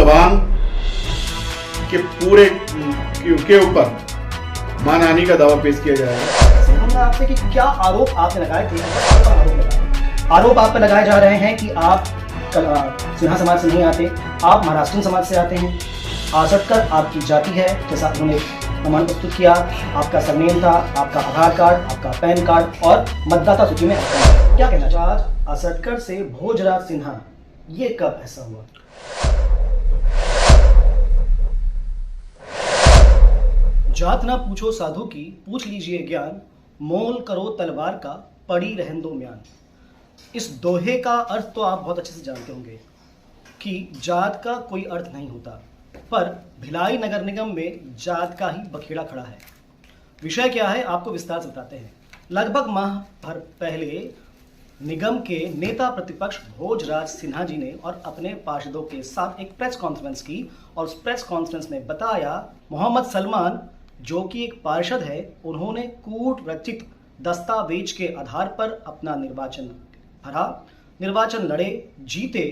दबंग के पूरे के ऊपर मानहानि का दावा पेश किया जाएगा। हमने आपसे कि क्या आरोप आपने लगाए थे? आरोप आप पे लगाए जा रहे हैं कि आप सिन्हा समाज से नहीं आते, आप महाराष्ट्रीयन समाज से आते हैं। आसटकर आपकी जाति है, जैसा उन्होंने प्रमाण प्रस्तुत किया। आपका सरनेम था, आपका आधार कार्ड, आपका पैन कार्ड और मतदाता सूची में क्या कहना चाहिए? आज आसटकर से भोजराज सिन्हा, ये कब ऐसा हुआ? जात ना पूछो साधु की, पूछ लीजिए ज्ञान, मोल करो तलवार का, पड़ी रहन दो म्यान। इस दोहे का अर्थ तो आप बहुत अच्छे से जानते होंगे कि जात का कोई अर्थ नहीं होता, पर भिलाई नगर निगम में जात का ही बखेड़ा खड़ा है। विषय क्या है, आपको विस्तार से बताते हैं। लगभग माह भर पहले निगम के नेता प्रतिपक्ष भोजराज सिन्हा जी ने और अपने पार्षदों के साथ एक प्रेस कॉन्फ्रेंस की और उस प्रेस कॉन्फ्रेंस में बताया मोहम्मद सलमान, जो कि एक पार्षद है, उन्होंने कूट रचित दस्तावेज के आधार पर अपना निर्वाचन भरा, निर्वाचन लड़े, जीते।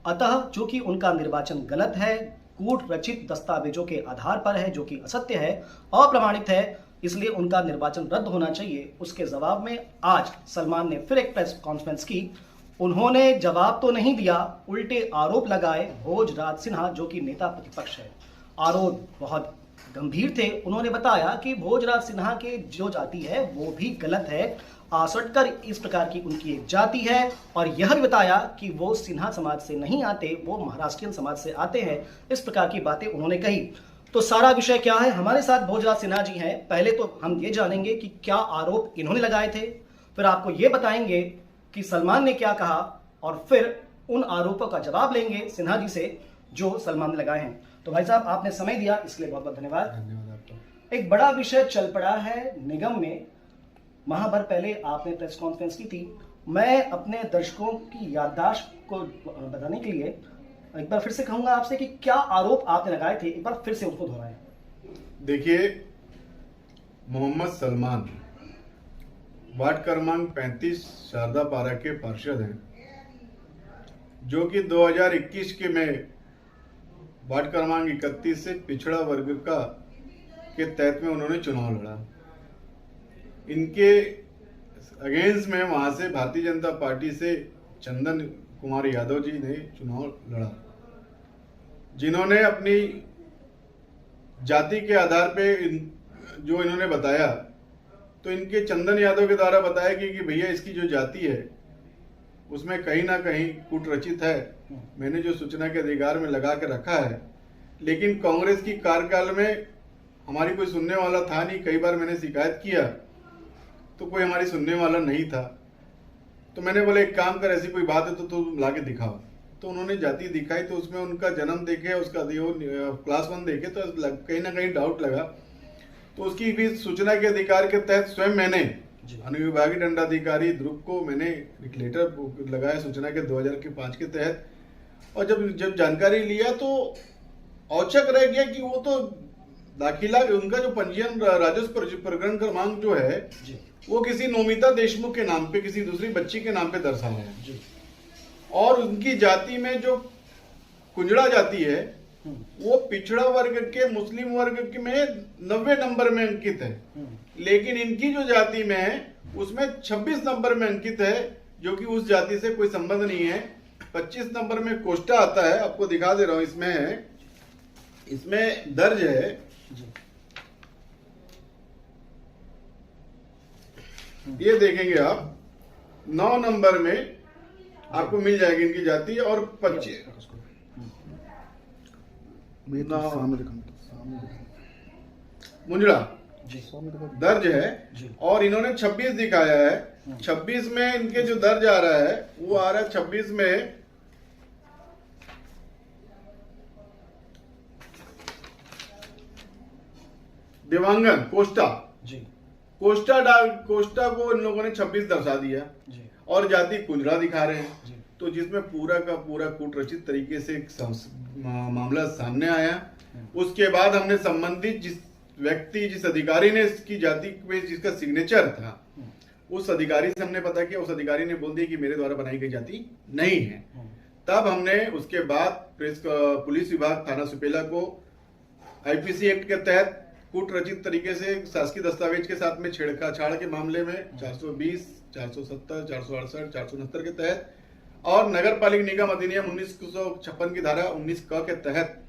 अतः जो कि उनका निर्वाचन गलत है, कूट रचित दस्तावेजों के आधार पर है, जो कि असत्य है, अप्रमाणित है, इसलिए उनका निर्वाचन रद्द होना चाहिए। उसके जवाब में आज सलमान ने फिर एक प्रेस कॉन्फ्रेंस की। उन्होंने जवाब तो नहीं दिया, उल्टे आरोप लगाए भोजराज सिन्हा, जो कि नेता प्रतिपक्ष है। आरोप बहुत गंभीर थे। उन्होंने बताया कि भोजराज सिन्हा के जो जाति है वो भी गलत है, आसटकर इस प्रकार की उनकी एक जाति है, और यह भी बताया कि वो सिन्हा समाज से नहीं आते, वो महाराष्ट्रीयन समाज से आते हैं। इस प्रकार की बातें उन्होंने कही। तो सारा विषय क्या है, हमारे साथ भोजराज सिन्हा जी हैं। पहले तो हम ये जानेंगे कि क्या आरोप इन्होंने लगाए थे, फिर आपको ये बताएंगे कि सलमान ने क्या कहा, और फिर उन आरोपों का जवाब लेंगे सिन्हा जी से जो सलमान ने लगाए हैं। तो भाई साहब, आपने समय दिया, इसके लिए बहुत बहुत धन्यवाद। आपको एक बड़ा विषय चल पड़ा है निगम में। माह भर पहले आपने प्रेस कॉन्फ्रेंस की थी। मैं अपने दर्शकों की याददाश्त को बताने के लिए एक बार फिर से कहूंगा आपसे कि क्या आरोप आपने लगाए थे, एक बार फिर से उसको दोहराएं। देखिए, मोहम्मद सलमान वार्ड क्रमांक 35 शारदापारा के पार्षद हैं, जो कि 2021 के में वार्ड क्रमांक 31 से पिछड़ा वर्ग का के तहत में उन्होंने चुनाव लड़ा। इनके अगेंस्ट में वहां से भारतीय जनता पार्टी से चंदन कुमार यादव जी ने चुनाव लड़ा, जिन्होंने अपनी जाति के आधार पे जो इन्होंने बताया, तो इनके चंदन यादव के द्वारा बताया कि भैया इसकी जो जाति है उसमें कहीं ना कहीं कूट रचित है। मैंने जो सूचना के अधिकार में लगा के रखा है, लेकिन कांग्रेस की कार्यकाल में हमारी कोई सुनने वाला था नहीं। कई बार मैंने शिकायत किया तो कोई हमारी सुनने वाला नहीं था। तो मैंने बोला एक काम कर, ऐसी कोई बात है तो तुम लाके दिखाओ। तो उन्होंने जाति दिखाई, तो उसमें उनका जन्म देखे, उसका क्लास 1 देखे, तो कहीं ना कहीं डाउट लगा। तो उसकी भी सूचना के अधिकार के तहत स्वयं मैंने अनुविभागीय दंडाधिकारी ध्रुव को मैंने एक लेटर लगाया सूचना के 2005 के तहत। और जब जानकारी लिया तो औचक रह गया कि वो तो दाखिला, उनका जो पंजीयन राजस्व प्रकरण क्रमांक जो है वो किसी नोमिता देशमुख के नाम पे, किसी दूसरी बच्ची के नाम पे दर्शाया है। और उनकी जाति में जो कुंजड़ा जाति है वो पिछड़ा वर्ग के मुस्लिम वर्ग में 90 नंबर में अंकित है, लेकिन इनकी जो जाति में है उसमें 26 नंबर में अंकित है, जो कि उस जाति से कोई संबंध नहीं है। 25 नंबर में कोष्टा आता है, आपको दिखा दे रहा हूं, इसमें दर्ज है। ये देखेंगे आप, 9 नंबर में आपको मिल जाएगी इनकी जाति, और 25 मुंजड़ा दर्ज है, और इन्होंने 26 दिखाया है। 26 में इनके जो दर्ज आ रहा है वो आ रहा है 26 में देवांगन कोष्टा कोष्टा को इन लोगों ने 26 दर्शा दिया, और जाति कुंजड़ा दिखा रहे हैं। तो जिसमें पूरा का पूरा कूट रचित तरीके से मामला सामने आया। उसके बाद हमने संबंधित जिस अधिकारी ने इसकी जाति पे जिसका सिग्नेचर था, उस अधिकारी से हमने पता किया। उस अधिकारी ने बोल दिया कि मेरे द्वारा बनाई गई जाति नहीं है। तब हमने उसके बाद पुलिस विभाग थाना सुपेला को आईपीसी एक्ट के तहत कूट रचित तरीके से शासकीय दस्तावेज के साथ में छेड़छाड़ के मामले में 420, 470, 468, 469 के तहत और नगर पालिका निगम अधिनियम 1956 की धारा 19 क के तहत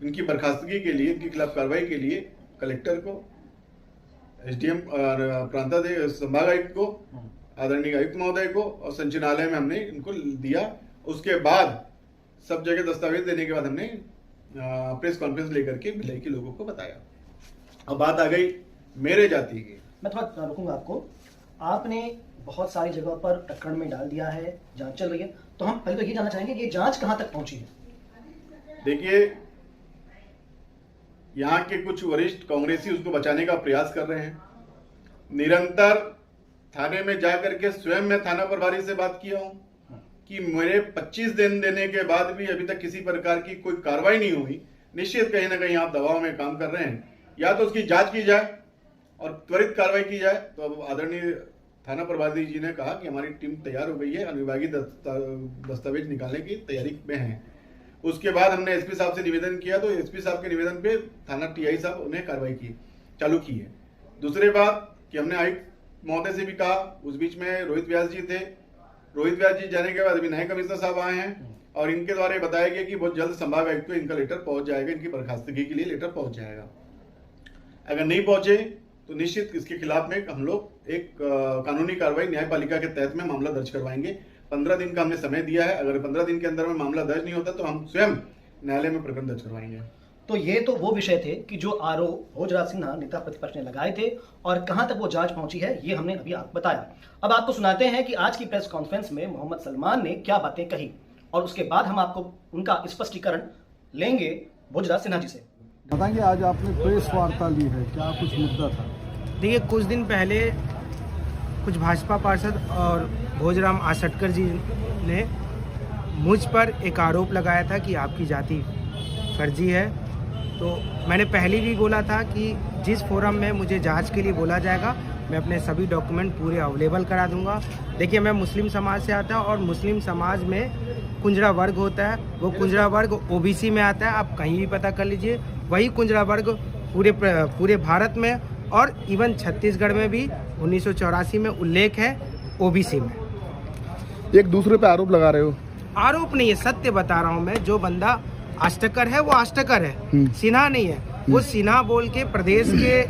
इनकी बर्खास्तगी के लिए, इनके खिलाफ कार्रवाई के लिए कलेक्टर को, एसडीएम प्रांताध्यक्ष संभाग आयुक्त को, आदरणीय आयुक्त महोदय को और संचालनालय में हमने इनको दिया। उसके बाद सब जगह दस्तावेज देने के बाद हमने प्रेस कॉन्फ्रेंस लेकर के भिलाई के लोगों को बताया। अब बात आ गई मेरे जाति की। मैं थोड़ा रुकूंगा आपको। आपने बहुत सारी जगहों पर प्रकरण में डाल दिया है, जांच चल रही है, तो हम पहले तो ये जानना चाहेंगे कि ये जांच कहां तक पहुंची है। देखिए, यहाँ के कुछ वरिष्ठ कांग्रेसी उसको बचाने का प्रयास कर रहे हैं। निरंतर थाने में जाकर के स्वयं मैं थाना प्रभारी से बात किया हूं कि मेरे 25 दिन देने के बाद भी अभी तक किसी प्रकार की कोई कार्रवाई नहीं हुई। निश्चित कहीं ना कहीं आप दबाव में काम कर रहे हैं, या तो उसकी जांच की जाए और त्वरित कार्रवाई की जाए। तो अब आदरणीय थाना प्रभारी जी ने कहा कि हमारी टीम तैयार हो गई है, अनुविभागीय दस्तावेज निकालने की तैयारी में है। उसके बाद हमने एसपी साहब से निवेदन किया, तो एसपी साहब के निवेदन पे थाना टीआई साहब उन्हें कार्रवाई चालू की है। दूसरी बात कि हमने आयुक्त महोदय से भी कहा, उस बीच में रोहित व्यास जी थे। रोहित व्यास जी जाने के बाद अभी नए कमिश्नर साहब आए हैं और इनके द्वारा बताया गया कि बहुत जल्द संभाग आयुक्त को इनका लेटर पहुंच जाएगा, इनकी बर्खास्तगी के लिए लेटर पहुंच जाएगा। अगर नहीं पहुंचे तो निश्चित इसके खिलाफ में हम लोग एक कानूनी कार्रवाई न्यायपालिका के तहत में मामला दर्ज करवाएंगे। 15 दिन का हमने समय दिया है। अगर 15 दिन के अंदर में मामला दर्ज नहीं होता तो हम स्वयं न्यायालय में प्रकरण दर्ज करवाएंगे। तो ये तो वो विषय थे कि जो आरोप भोजराज सिन्हा नेता प्रतिपक्ष ने लगाए थे और कहां तक वो जांच पहुंची है, ये हमने अभी आपको बताया। अब आपको सुनाते हैं कि आज की प्रेस कॉन्फ्रेंस में मोहम्मद सलमान ने क्या बातें कही और उसके बाद हम आपको उनका स्पष्टीकरण लेंगे भोजराज सिन्हा जी से। बताएंगे, आज आपने प्रेस वार्ता ली है, क्या कुछ मुद्दा था? देखिए, कुछ दिन पहले कुछ भाजपा पार्षद और भोजराम आसटकर जी ने मुझ पर एक आरोप लगाया था कि आपकी जाति फर्जी है। तो मैंने पहले भी बोला था कि जिस फोरम में मुझे जांच के लिए बोला जाएगा मैं अपने सभी डॉक्यूमेंट पूरे अवेलेबल करा दूंगा। देखिए, मैं मुस्लिम समाज से आता हूँ और मुस्लिम समाज में कुंजरा वर्ग होता है, वो कुंजरा वर्ग ओबीसी में आता है। आप कहीं भी पता कर लीजिए, वही कुंजरा वर्ग पूरे भारत में और इवन छत्तीसगढ़ में भी 1984 में उल्लेख है ओबीसी में। एक दूसरे पे आरोप लगा रहे हो? आरोप नहीं है, सत्य बता रहा हूँ मैं। जो बंदा आष्टकर है वो आष्टकर है, सिन्हा नहीं है। वो सिन्हा बोल के प्रदेश के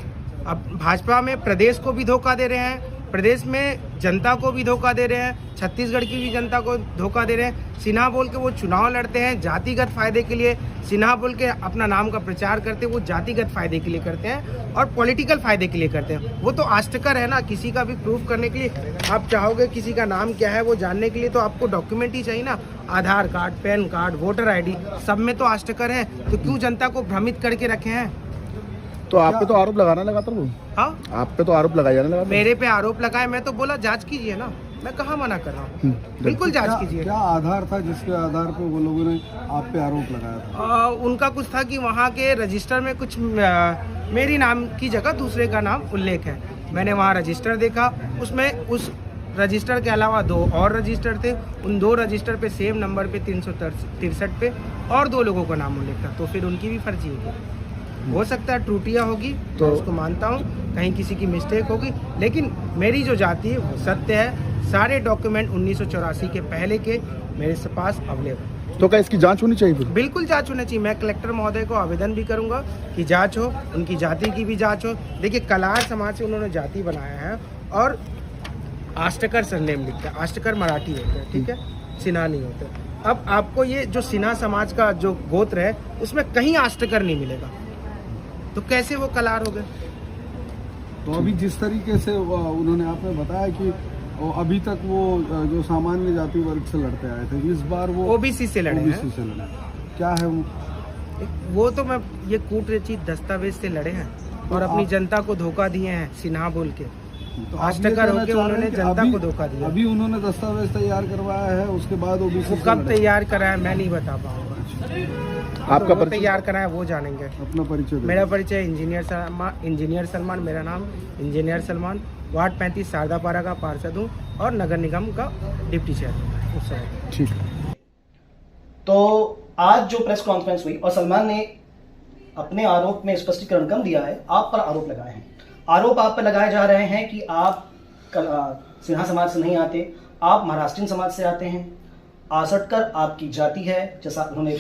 अब भाजपा में प्रदेश को भी धोखा दे रहे हैं, प्रदेश में जनता को भी धोखा दे रहे हैं, छत्तीसगढ़ की भी जनता को धोखा दे रहे हैं। सिन्हा बोल के वो चुनाव लड़ते हैं जातिगत फायदे के लिए। सिन्हा बोल के अपना नाम का प्रचार करते हैं, वो जातिगत फायदे के लिए करते हैं और पॉलिटिकल फायदे के लिए करते हैं। वो तो आष्टकर है ना। किसी का भी प्रूफ करने के लिए आप चाहोगे किसी का नाम क्या है वो जानने के लिए तो आपको डॉक्यूमेंट ही चाहिए ना, Aadhaar card, PAN card, voter ID, सब में तो आष्टकर है। तो क्यों जनता को भ्रमित करके रखे हैं? तो आप पे तो आरोप लगाना लगा था वो? हाँ, आप पे तो आरोप लगाया जाने लगा। मेरे पे आरोप लगाए, मैं तो बोला जांच कीजिए ना, मैं कहाँ मना कर रहा हूँ, बिल्कुल जांच कीजिए। क्या आधार था जिसके आधार पर वो लोगों ने आप पे आरोप लगाया था? उनका कुछ था कि वहाँ के रजिस्टर में कुछ मेरी नाम की जगह दूसरे का नाम उल्लेख है। मैंने वहाँ रजिस्टर देखा, उसमें उस रजिस्टर के अलावा 2 और रजिस्टर थे। उन 2 रजिस्टर पे सेम नंबर पे 363 पे और 2 लोगों का नाम उल्लेख था। तो फिर उनकी भी फर्जी है। हो सकता है त्रुटियां होगी तो उसको मानता हूँ, कहीं किसी की मिस्टेक होगी, लेकिन मेरी जो जाति है वो सत्य है। सारे डॉक्यूमेंट 1984 के पहले के मेरे पास अवेलेबल। तो क्या इसकी जांच होनी चाहिए? बिल्कुल जांच होनी चाहिए। मैं कलेक्टर महोदय को आवेदन भी करूंगा कि जांच हो, उनकी जाति की भी जांच हो। देखिए, कलार समाज से उन्होंने जाति बनाया है और आष्टकर सरनेम लिखते हैं। आष्टकर मराठी होते हैं, ठीक है, सिन्हा नहीं होते। अब आपको ये जो सिन्हा समाज का जो गोत्र है उसमें कहीं आष्टकर नहीं मिलेगा, तो कैसे वो कलार हो गए? तो अभी जिस तरीके से उन्होंने आपने बताया कि अभी तक वो जो सामान्य जाति वर्ग से लड़ते आए थे, इस बार वो ओबीसी से लड़े हैं। से लड़े, क्या है वो तो मैं ये कूट रचित दस्तावेज से लड़े हैं और अपनी जनता को धोखा दिए हैं सिन्हा बोल के। तो आष्टकर होके उन्होंने जनता को धोखा दिया। अभी उन्होंने दस्तावेज तैयार करवाया है, उसके बाद ओबीसी कब तैयार कराया मैं नहीं बता पाऊंगा। आपका परिचय तैयार कराया वो जानेंगे। अपना परिचय? मेरा परिचय इंजीनियर सलमान, मेरा नाम इंजीनियर सलमान, वार्ड 35 शारदापारा का पार्षद हूँ और नगर निगम का डिप्टी चेयरमैन उस समय। ठीक है। तो आज जो प्रेस कॉन्फ्रेंस हुई और सलमान ने अपने आरोप में स्पष्टीकरण कम दिया है, आप पर आरोप लगाए हैं। आरोप आप पर लगाए जा रहे हैं कि आप सिन्हा समाज से नहीं आते, आप महाराष्ट्रीयन समाज से आते हैं। आसटकर आपकी जाति है, जैसा उन्होंने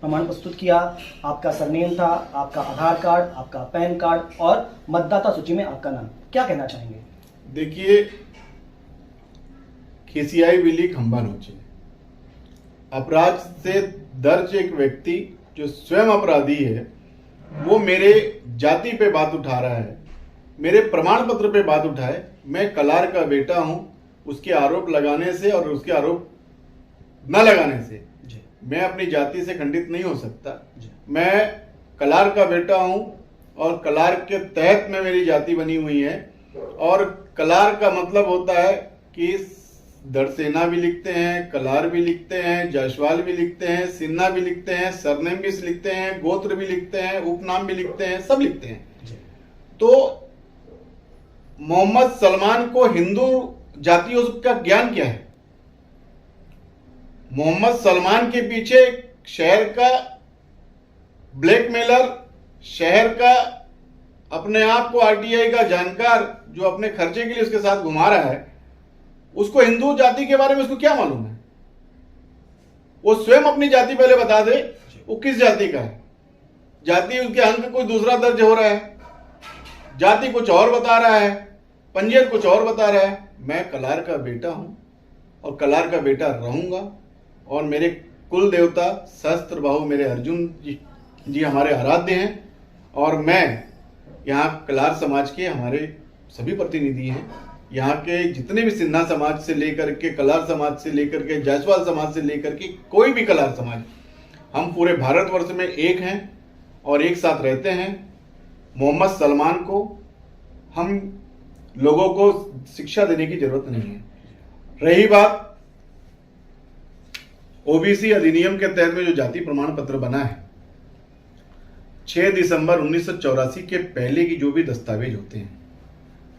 प्रमाण प्रस्तुत किया। आपका सरनेम था, आपका आधार कार्ड, आपका पैन कार्ड और मतदाता सूची में आपका नाम। क्या कहना चाहेंगे? देखिए, खिसियाई बिल्ली खंभा नोचे। अपराध से दर्ज एक व्यक्ति जो स्वयं अपराधी है, वो मेरे जाति पे बात उठा रहा है, मेरे प्रमाण पत्र पे बात उठाए। मैं कलार का बेटा हूं, उसके आरोप लगाने से और उसके आरोप न लगाने से मैं अपनी जाति से खंडित नहीं हो सकता। मैं कलार का बेटा हूं और कलार के तहत में मेरी जाति बनी हुई है। और कलार का मतलब होता है कि दरसेना भी लिखते हैं, कलार भी लिखते हैं, जायसवाल भी लिखते हैं, सिन्हा भी लिखते हैं, सरनेम भी लिखते हैं, गोत्र भी लिखते हैं, उपनाम भी लिखते हैं, सब लिखते हैं। तो मोहम्मद सलमान को हिंदू जातियों का ज्ञान क्या है? मोहम्मद सलमान के पीछे शहर का ब्लैकमेलर, शहर का अपने आप को आरटीआई का जानकार जो अपने खर्चे के लिए उसके साथ घुमा रहा है, उसको हिंदू जाति के बारे में उसको क्या मालूम है? वो स्वयं अपनी जाति पहले बता दे, वो किस जाति का है। जाति उसके अंक कोई दूसरा दर्ज हो रहा है, जाति कुछ और बता रहा है, पंजीयन कुछ और बता रहा है। मैं कलार का बेटा हूं और कलार का बेटा रहूंगा। और मेरे कुल देवता सहस्त्र बाहु मेरे अर्जुन जी हमारे आराध्य हैं। और मैं यहाँ कलार समाज के हमारे सभी प्रतिनिधि हैं। यहाँ के जितने भी सिन्हा समाज से लेकर के, कलार समाज से लेकर के, जायसवाल समाज से लेकर के कोई भी कलार समाज, हम पूरे भारतवर्ष में एक हैं और एक साथ रहते हैं। मोहम्मद सलमान को हम लोगों को शिक्षा देने की जरूरत नहीं है। रही बात ओबीसी अधिनियम के तहत में जो जाति प्रमाण पत्र बना है, 6 दिसंबर 1984 के पहले की जो भी दस्तावेज होते हैं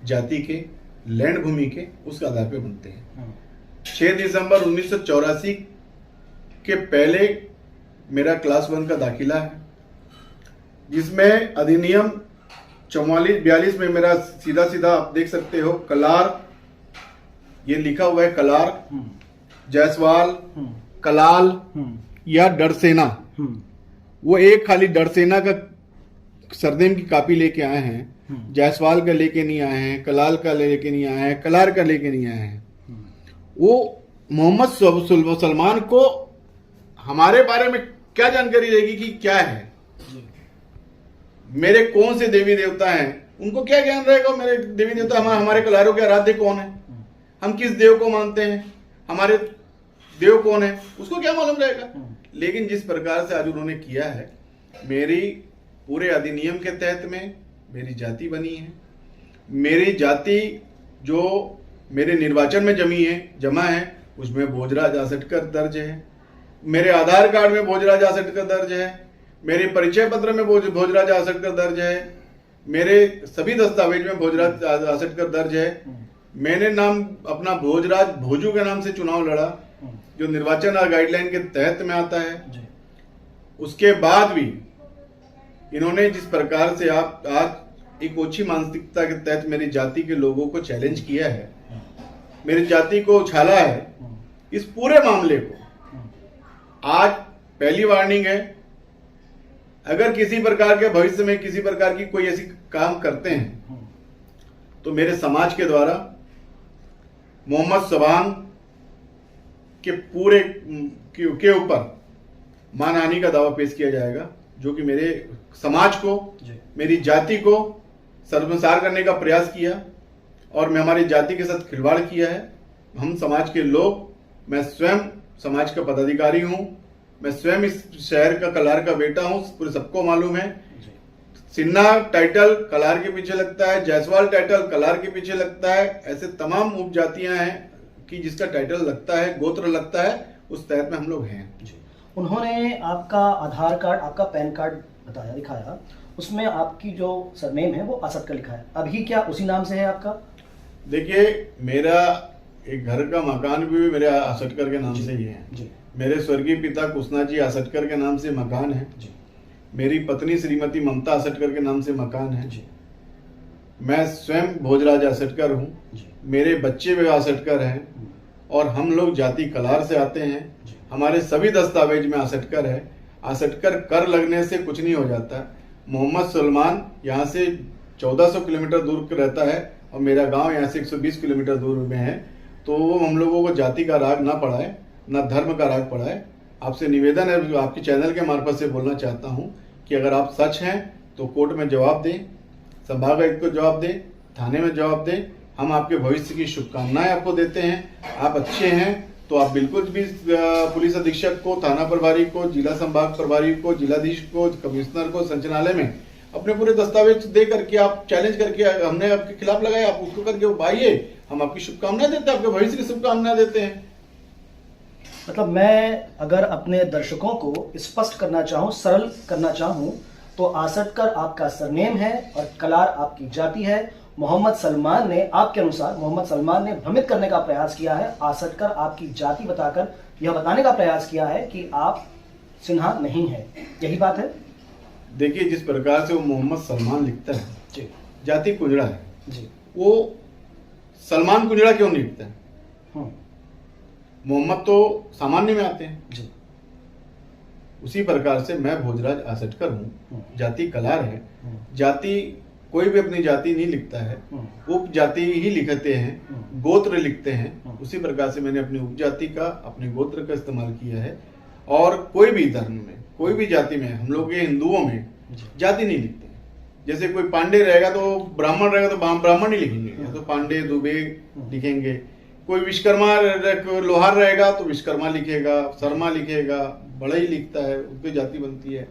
जाति के, लैंड भूमि के, उस आधार पे बनते हैं। 6 दिसंबर 1984 के पहले मेरा क्लास 1 का दाखिला है, जिसमें अधिनियम 44-42 में मेरा सीधा सीधा आप देख सकते हो कलार, ये लिखा हुआ है कलार, जायसवाल, कलाल या डरसेना। वो एक खाली डरसेना का सरनेम की कॉपी लेके आए हैं, जायसवाल का लेके नहीं आए हैं, कलाल का लेके नहीं आए हैं, कलार का लेके नहीं आए हैं। वो मोहम्मद सलमान को हमारे बारे में क्या जानकारी रहेगी कि क्या है, मेरे कौन से देवी देवता हैं, उनको क्या ज्ञान रहेगा? मेरे देवी देवता हमारे कलारों के आराध्य कौन है, हम किस देव को मानते हैं, हमारे देव कौन है, उसको क्या मालूम रहेगा? लेकिन जिस प्रकार से आज उन्होंने किया है, मेरी पूरे अधिनियम के तहत में मेरी जाति बनी है। मेरी जाति जो मेरे निर्वाचन में जमा है उसमें भोजराज आसटकर दर्ज है, मेरे आधार कार्ड में भोजराज आसटकर दर्ज है, मेरे परिचय पत्र में भोजराज आसटकर दर्ज है, मेरे सभी दस्तावेज में भोजराज आसटकर दर्ज है। मैंने नाम अपना भोजराज भोजू के नाम से चुनाव लड़ा, जो निर्वाचन गाइडलाइन के तहत में आता है। उसके बाद भी इन्होंने जिस प्रकार से आप आज एक ओछी मानसिकता के तहत मेरी जाति के लोगों को चैलेंज किया है, मेरी जाति को उछाला है, इस पूरे मामले को आज पहली वार्निंग है। अगर किसी प्रकार के भविष्य में किसी प्रकार की कोई ऐसी काम करते हैं तो मेरे समाज के द्वारा मोहम्मद सलमान के पूरे के ऊपर मानहानि का दावा पेश किया जाएगा, जो कि मेरे समाज को, मेरी जाति को शर्मसार करने का प्रयास किया और मैं हमारी जाति के साथ खिलवाड़ किया है। हम समाज के लोग, मैं स्वयं समाज का पदाधिकारी हूं, मैं स्वयं इस शहर का कलार का बेटा हूं, पूरे सबको मालूम है। सिन्हा टाइटल कलार के पीछे लगता है, जायसवाल टाइटल कलार के पीछे लगता है। ऐसे तमाम उपजातियां हैं कि जिसका टाइटल लगता है, गोत्र लगता है, उस तहत में हम लोग हैं। उन्होंने आपका आधार कार्ड, आपका पैन कार्ड बताया, दिखाया, उसमें आपकी जो सरनेम है वो आसटकर लिखा है। अभी क्या उसी नाम से है आपका? देखिए, मेरा एक घर का मकान भी मेरे आसटकर के नाम से ही है। मेरे स्वर्गीय पिता कुसना जी आसटकर के नाम से मकान है। जी मेरी पत्नी श्रीमती ममता आसटकर के नाम से मकान है। जी मैं स्वयं भोजराज आसटकर हूँ। जी मेरे बच्चे भी आसटकर हैं और हम लोग जाति कलार से आते हैं। जी। हमारे सभी दस्तावेज में आसटकर है। आसटकर कर लगने से कुछ नहीं हो जाता। मोहम्मद सलमान यहाँ से 1400 किलोमीटर दूर रहता है और मेरा गांव यहाँ से 120 किलोमीटर दूर में है। तो वो हम लोगों को जाति का राग ना पढ़ाए, ना धर्म का राग पढ़ाए। आपसे निवेदन है, आपके चैनल के मार्फत से बोलना चाहता हूँ कि अगर आप सच हैं तो कोर्ट में जवाब दें, संभाग आयुक्त को जवाब दें, थाने में जवाब दें। हम आपके भविष्य की शुभकामनाएं आपको देते हैं। आप अच्छे हैं तो आप बिल्कुल भी पुलिस अधीक्षक को, थाना प्रभारी को, जिला संभाग प्रभारी को, जिलाधीश को, कमिश्नर को संचालनालय में अपने पूरे दस्तावेज दे करके आप चैलेंज करके हमने आपके खिलाफ लगाए, आप उसको करके आइए। हम आपकी शुभकामनाएं देते हैं, आपके भविष्य की शुभकामनाएं देते हैं। मतलब मैं अगर अपने दर्शकों को स्पष्ट करना चाहूँ, सरल करना चाहूँ, तो आसटकर आपका सरनेम है और कलार आपकी जाति है। मोहम्मद सलमान ने, आपके अनुसार मोहम्मद सलमान ने भ्रमित करने का प्रयास किया है, आसटकर आपकी जाति बताकर यह बताने का प्रयास किया है कि आप सिन्हा नहीं है। यही बात है। देखिए, जिस प्रकार से वो मोहम्मद सलमान लिखता है, जी जाति कुजड़ा है जी। वो सलमान कुजड़ा क्यों नहीं लिखता है? हम्म, मोहम्मद तो सामान्य में आते हैं। जी उसी प्रकार से मैं भोजराज आसटकर हूँ, जाति कलार है। हम्म, जाति कोई भी अपनी जाति नहीं लिखता है, उप जाति ही लिखते हैं, गोत्र लिखते हैं। उसी प्रकार से मैंने अपनी उपजाति का, अपने गोत्र का इस्तेमाल किया है। और कोई भी धर्म में, कोई भी जाति में, हम लोग ये हिंदुओं में जाति नहीं लिखते हैं। जैसे कोई पांडे रहेगा तो ब्राह्मण रहेगा तो ब्राह्मण ही लिखेंगे, या तो पांडे दुबे लिखेंगे। कोई विश्वकर्मा लोहार रहेगा तो विश्वकर्मा लिखेगा, शर्मा लिखेगा, बड़ा ही लिखता है, उसकी जाति बनती है।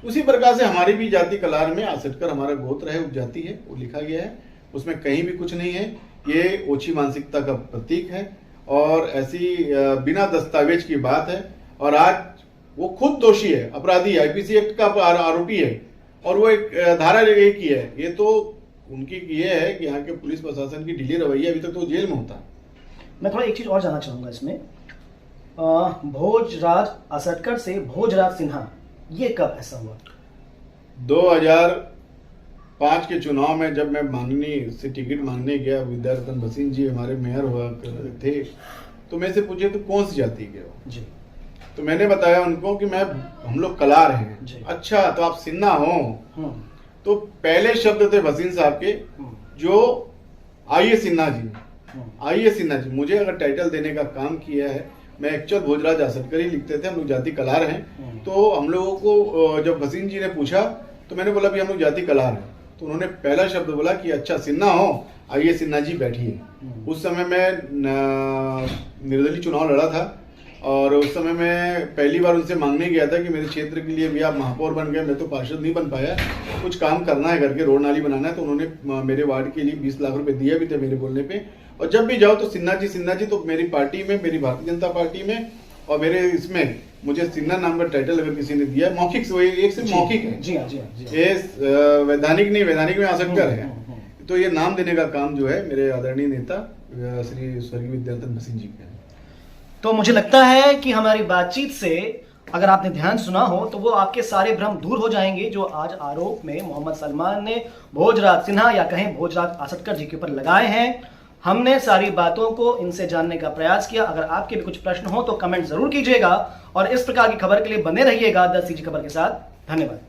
उसी प्रकार से हमारी भी जाति कलार में आसटकर हमारा गोत्र है, उपजाति है, वो लिखा गया है। उसमें कहीं भी कुछ नहीं है। ये ओछी मानसिकता का प्रतीक है और ऐसी बिना दस्तावेज की बात है। और आज वो खुद दोषी है, अपराधी है, आईपीसी एक्ट का आरोपी है और वो एक धारा एक ही है। ये तो उनकी ये है कि यहाँ के पुलिस प्रशासन की ढीली रवैया, अभी तक तो जेल में होता है। मैं थोड़ा एक चीज और जानना चाहूंगा इसमें। भोजराज आसटकर से भोजराज सिन्हा, ये कब ऐसा हुआ? 2005 के चुनाव में जब मैं माननीय से टिकट मांगने गया, विद्यारतन भसीन जी हमारे मेयर हुआ थे, तो मैं से पूछे तो कौन सी जाति के हो जी। तो मैंने बताया उनको कि हम लोग कलार हैं। जी। अच्छा, तो आप सिन्हा हो? तो पहले शब्द थे भसीन साहब के, जो आइए सिन्हा जी, आइए सिन्हा जी। मुझे अगर टाइटल देने का काम किया है, मैं एक्चुअल भोजराज आसटकर ही लिखते थे, हम लोग जाति कलार हैं। तो हम लोगों को जब भसीन जी ने पूछा तो मैंने बोला भी हम लोग जाति कलार हैं। तो उन्होंने पहला शब्द बोला कि अच्छा सिन्हा हो, आइए सिन्हा जी बैठिए। उस समय मैं निर्दलीय चुनाव लड़ा था और उस समय मैं पहली बार उनसे मांगने गया था कि मेरे क्षेत्र के लिए भी आप महापौर बन गए, मैं तो पार्षद नहीं बन पाया, कुछ काम करना है करके, रोड नाली बनाना है। तो उन्होंने मेरे वार्ड के लिए 20 लाख रुपए दिए भी थे मेरे बोलने पे। और जब भी जाओ तो सिन्हा जी, तो मेरी पार्टी में, मेरी भारतीय जनता पार्टी में और मेरे इसमें मुझे सिन्हा नाम का टाइटल अगर किसी ने दिया है, मौखिक से, एक सिर्फ मौखिक है। जी हाँ, जी हाँ, जी हाँ। ये वैधानिक नहीं, वैधानिक में आसटकर है। तो ये नाम देने का काम जो है मेरे आदरणीय नेता श्री स्वर्गीय विद्यारतन भसीन जी का है। तो मुझे लगता है कि हमारी बातचीत से अगर आपने ध्यान सुना हो तो वो आपके सारे भ्रम दूर हो जाएंगे जो आज आरोप में मोहम्मद सलमान ने भोजराज सिन्हा या कहें भोजराज आसटकर जी के ऊपर लगाए हैं। हमने सारी बातों को इनसे जानने का प्रयास किया। अगर आपके भी कुछ प्रश्न हो तो कमेंट जरूर कीजिएगा और इस प्रकार की खबर के लिए बने रहिएगा 10 CG खबर के साथ। धन्यवाद।